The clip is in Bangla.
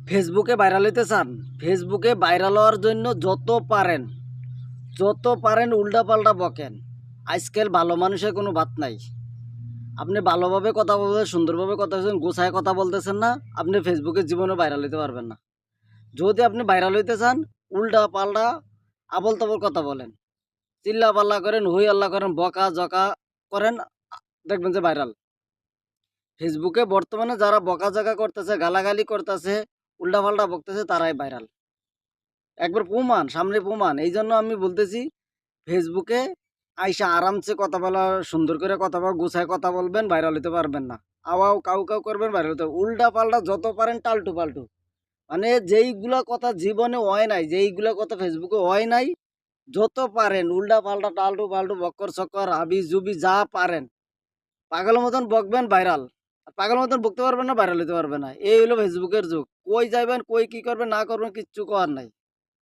ফেসবুকে ভাইরাল হইতে চান? ফেসবুকে ভাইরাল হওয়ার জন্য যত পারেন উল্টাপাল্টা বকেন। আজকাল ভালো মানুষের কোনো বাত নাই। আপনি ভালোভাবে কথা বলবেন, সুন্দরভাবে কথা বলছেন, গোছায় কথা বলতেছেন না, আপনি ফেসবুকের জীবনে ভাইরাল হইতে পারবেন না। যদি আপনি ভাইরাল হইতে চান, উল্টাপাল্টা আবল তাবল কথা বলেন, চিল্লা পাল্লা করেন, হই আল্লাহ করেন, বকা জকা করেন, দেখবেন যে ভাইরাল। ফেসবুকে বর্তমানে যারা বকাঝকা করতেছে, গালাগালি করতেছে, উল্টাপাল্টা বকতেছে, তারাই ভাইরাল। একবার প্রমাণ, সামনে প্রমাণ। এই জন্য আমি বলতেছি, ফেসবুকে আইসা আরামসে কথা বলা, সুন্দর করে কথা বলা, গুছায় কথা বলবেন, ভাইরাল হতে পারবেন না। আওয়াও কাউ কাউ করবেন, ভাইরাল হতে উল্টা পাল্টা যত পারেন টালটু পাল্টু, মানে যেইগুলা কথা জীবনে হয় নাই, যেইগুলা কথা ফেসবুকে হয় নাই, যত পারেন উল্টা পাল্টা টালটু পাল্টু বক্কর চক্কর হাবি জুবি যা পারেন পাগলের মতন বকবেন, ভাইরাল। আর পাগলের মতন বকতে পারবেন না, ভাইরাল হতে পারবে না। এই হলো ফেসবুকের যুগ। কই যাইবেন, কই কি করবেন না করবেন, কিচ্ছু করার নাই।